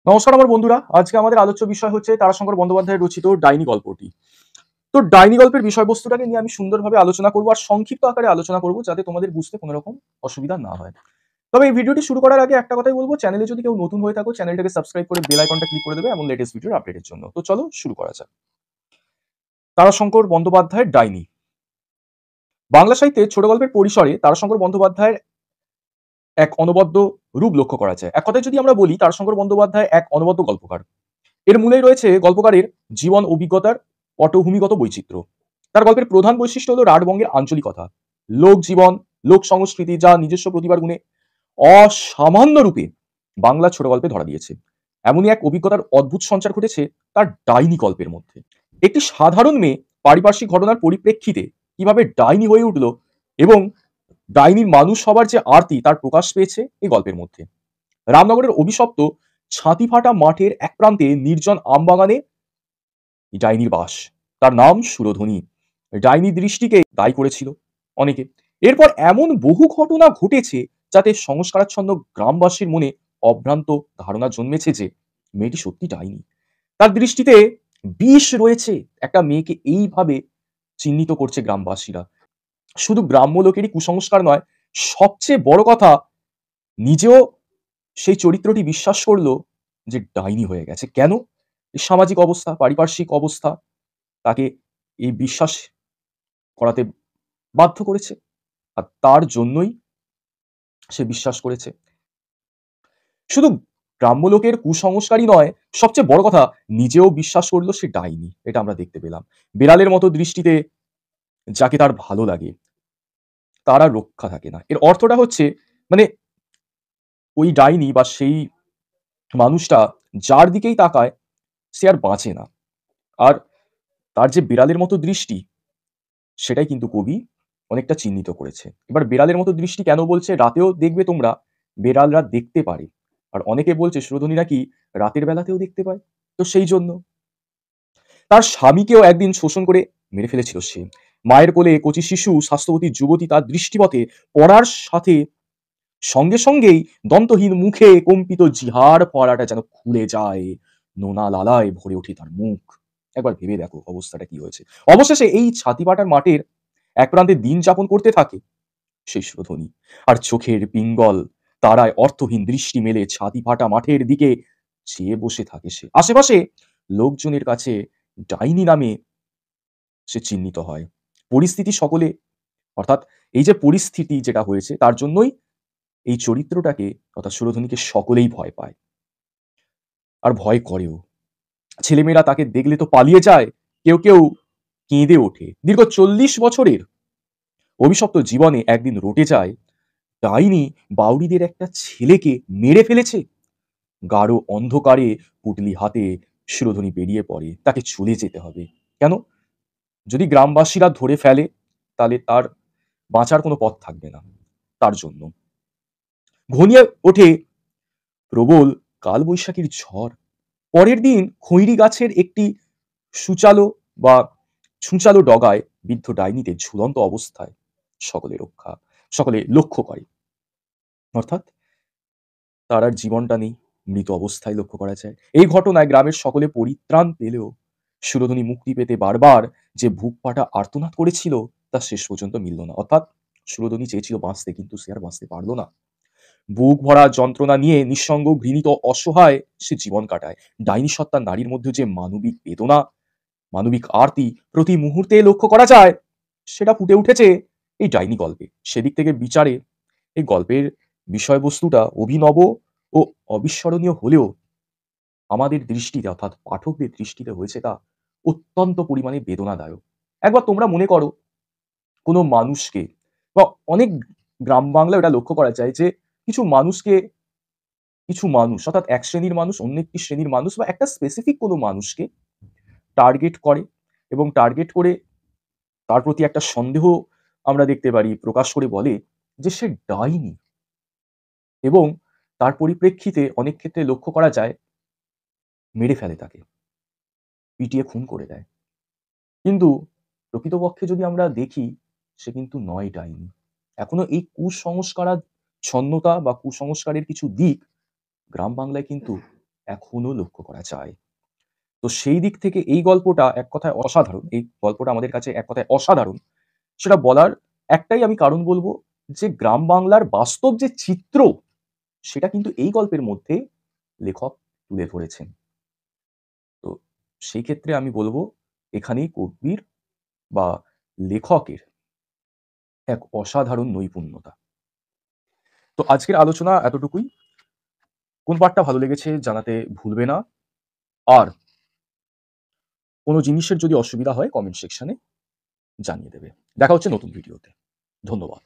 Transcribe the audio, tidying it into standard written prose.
নমস্কার আমার বন্ধুরা, আজকে আমাদের আলোচ্য বিষয় হচ্ছে তারাশঙ্কর বন্দ্যোপাধ্যায়ের রচিত ডাইনি গল্পটি। তো ডাইনি গল্পের বিষয়বস্তুটাকে নিয়ে আমি সুন্দরভাবে আলোচনা করব আর সংক্ষিপ্ত আকারে আলোচনা করব যাতে তোমাদের বুঝতে কোনো রকম অসুবিধা না হয়। তবে এই ভিডিওটি শুরু করার আগে একটা কথাই বলব, চ্যানেলে যদি কেউ নতুন হয়ে থাকো চ্যানেলটাকে সাবস্ক্রাইব করে বেল আইকনটা ক্লিক করে দেবে এমন লেটেস্ট ভিডিওর আপডেটের জন্য। তো চলো শুরু করা যাক। তারাশঙ্কর বন্দ্যোপাধ্যায়ের ডাইনি। বাংলা সাহিত্যে ছোট গল্পের পরিসরে তারাশঙ্কর বন্দ্যোপাধ্যায়ের এক অনবদ্য রূপ লক্ষ্য করা যায়। এক কথায় যদি আমরা বলি, তারাশঙ্কর বন্দ্যোপাধ্যায় এক অনবদ্য গল্পকার। এর মূলেই রয়েছে গল্পকারের জীবন অভিজ্ঞতার পটভূমিগত বৈচিত্র্য। তার গল্পের প্রধান বৈশিষ্ট্য হলো রাঢ়বঙ্গের আঞ্চলিকতা, লোক জীবন, লোক সংস্কৃতি যা নিজস্ব প্রতিভার গুণে অসামান্য রূপে বাংলা ছোট গল্পে ধরা দিয়েছে। এমনই এক অভিজ্ঞতার অদ্ভুত সঞ্চার ঘটেছে তার ডাইনি গল্পের মধ্যে। একটি সাধারণ মেয়ে পারিপার্শ্বিক ঘটনার পরিপ্রেক্ষিতে কিভাবে ডাইনি হয়ে উঠল এবং ডাইনির মানুষ হবার যে আরতি তার প্রকাশ পেয়েছে এই গল্পের মধ্যে। রামনগরের অভিশপ্ত ছাতিফাটা মাঠের এক প্রান্তে নির্জন আমবাগানে ডাইনির বাস। তার নাম সুরধনী। ডাইনি দৃষ্টিকে দায়ী করেছিল অনেকে। এরপর এমন বহু ঘটনা ঘটেছে যাতে সংস্কারাচ্ছন্ন গ্রামবাসীর মনে অভ্রান্ত ধারণা জন্মেছে যে মেয়েটি সত্যি ডাইনি। তার দৃষ্টিতে বিষ রয়েছে একটা মেয়েকে এইভাবে চিহ্নিত করছে গ্রামবাসীরা। শুধু গ্রাম্য লোকেরই কুসংস্কার নয়, সবচেয়ে বড় কথা, নিজেও সেই চরিত্রটি বিশ্বাস করলো যে ডাইনি হয়ে গেছে। কেন? এই সামাজিক অবস্থা, পারিপার্শ্বিক অবস্থা তাকে এই বিশ্বাস করাতে বাধ্য করেছে। আর তার জন্যই সে বিশ্বাস করেছে। শুধু গ্রাম্য লোকের কুসংস্কারই নয়, সবচেয়ে বড় কথা, নিজেও বিশ্বাস করলো সে ডাইনি। এটা আমরা দেখতে পেলাম। বিড়ালের মতো দৃষ্টিতে যাকে তার ভালো লাগে, তার আর রক্ষা থাকে না। এর অর্থটা হচ্ছে, মানে ওই ডাইনি বা সেই মানুষটা যার দিকেই তাকায় সে আর বাঁচে না। আর তার যে বিড়ালের মতো দৃষ্টি, সেটাই কিন্তু কবি অনেকটা চিহ্নিত করেছে। এবার বিড়ালের মতো দৃষ্টি কেন বলছে? রাতেও দেখবে তোমরা বেড়ালরা দেখতে পারে। আর অনেকে বলছে সুরধনী নাকি রাতের বেলাতেও দেখতে পায়। তো সেই জন্য তার স্বামীকেও একদিন শোষণ করে মেরে ফেলেছিল সে। মায়ের কোলে কচি শিশু স্বাস্থ্যবতী যুবতী তার দৃষ্টিপথে পড়ার সাথে সঙ্গে সঙ্গেই দন্তহীন মুখে কম্পিত জিহার পড়াটা যেন খুলে যায়, নোনা লালায় ভরে ওঠে তার মুখ। একবার ভেবে দেখো অবস্থাটা কি হয়েছে। অবশেষে এই ছাতিপাটার মাঠের এক প্রান্তে দিন যাপন করতে থাকে সেই সুরধনী। আর চোখের পিঙ্গল তারায় অর্থহীন দৃষ্টি মেলে ছাতি ফাটা মাঠের দিকে চেয়ে বসে থাকে সে। আশেপাশে লোকজনের কাছে ডাইনি নামে সে চিহ্নিত হয়। পরিস্থিতি সকলে, অর্থাৎ এই যে পরিস্থিতি যেটা হয়েছে তার জন্যই এই চরিত্রটাকে অর্থাৎ সুরধনীকে সকলেই ভয় পায় আর ভয় করেও। ছেলেমেয়েরা তাকে দেখলে তো পালিয়ে যায়, কেউ কেউ কেঁদে ওঠে। দীর্ঘ 40 বছরের অভিশপ্ত জীবনে একদিন রটে যায় ডাইনি বাউরিদের একটা ছেলেকে মেরে ফেলেছে। গাঢ় অন্ধকারে পুটলি হাতে সুরধনী বেরিয়ে পড়ে, তাকে চলে যেতে হবে। কেন? যদি গ্রামবাসীরা ধরে ফেলে তাহলে তার বাঁচার কোনো পথ থাকবে না। তার জন্য ঘনিয়ে ওঠে প্রবল কালবৈশাখীর ঝড়। পরের দিন খৈরী গাছের একটি সুচালো বা ছুঁচালো ডগায় বৃদ্ধ ডাইনিতে ঝুলন্ত অবস্থায় সকলে লক্ষ্য করে। অর্থাৎ তার আর জীবনটা নেই, মৃত অবস্থায় লক্ষ্য করা যায়। এই ঘটনায় গ্রামের সকলে পরিত্রাণ পেলেও সুরধনী মুক্তি পেতে বারবার যে বুক ফাটা আর্তনাদ করেছিল তা শেষ পর্যন্ত মিলল না। অর্থাৎ সুরধনী চেয়েছিল বাঁচতে, কিন্তু সে আর বাঁচতে পারল না। বুক ভরা যন্ত্রণা নিয়ে নিঃসঙ্গ, ঘৃণিত, অসহায় সে জীবন কাটায়। ডাইনি সত্তা নারীর মধ্যে যে মানবিক বেদনা, মানবিক আরতি প্রতি মুহূর্তে লক্ষ্য করা যায়, সেটা ফুটে উঠেছে এই ডাইনি গল্পে। সেদিক থেকে বিচারে এই গল্পের বিষয়বস্তুটা অভিনব ও অবিস্মরণীয় হলেও আমাদের দৃষ্টিতে অর্থাৎ পাঠকদের দৃষ্টিতে হয়েছে তা অত্যন্ত পরিমাণে বেদনাদায়ক। একবার তোমরা মনে করো কোনো মানুষকে, বা অনেক গ্রাম বাংলায় এটা লক্ষ্য করা যায় যে কিছু মানুষকে, কিছু মানুষ অর্থাৎ এক শ্রেণীর মানুষ অন্য একটি শ্রেণীর মানুষ বা একটা স্পেসিফিক কোনো মানুষকে টার্গেট করে এবং টার্গেট করে তার প্রতি একটা সন্দেহ আমরা দেখতে পারি, প্রকাশ করে বলে যে সে ডাইনি। এবং তার পরিপ্রেক্ষিতে অনেক ক্ষেত্রে লক্ষ্য করা যায় মেরে ফেলে তাকে, পিটিয়ে খুন করে দেয়। কিন্তু প্রকৃতপক্ষে যদি আমরা দেখি সে কিন্তু নয় ডাইনি। এখনো এই কুসংস্কারাচ্ছন্নতা বা কুসংস্কারের কিছু দিক গ্রাম বাংলায় কিন্তু এখনো লক্ষ্য করা যায়। তো সেই দিক থেকে এই গল্পটা এক কথায় অসাধারণ। এই গল্পটা আমাদের কাছে এক কথায় অসাধারণ। সেটা বলার একটাই আমি কারণ বলব যে গ্রাম বাংলার বাস্তব যে চিত্র, সেটা কিন্তু এই গল্পের মধ্যে লেখক তুলে ধরেছেন। তো সেই ক্ষেত্রে আমি বলব এখানেই কবির বা লেখকের এক অসাধারণ নৈপুণ্যতা। তো আজকের আলোচনা এতটুকুই। কোন পার্টটা ভালো লেগেছে জানাতে ভুলবে না। আর কোন জিনিসের যদি অসুবিধা হয় কমেন্ট সেকশনে জানিয়ে দেবে। দেখা হচ্ছে নতুন ভিডিওতে। ধন্যবাদ।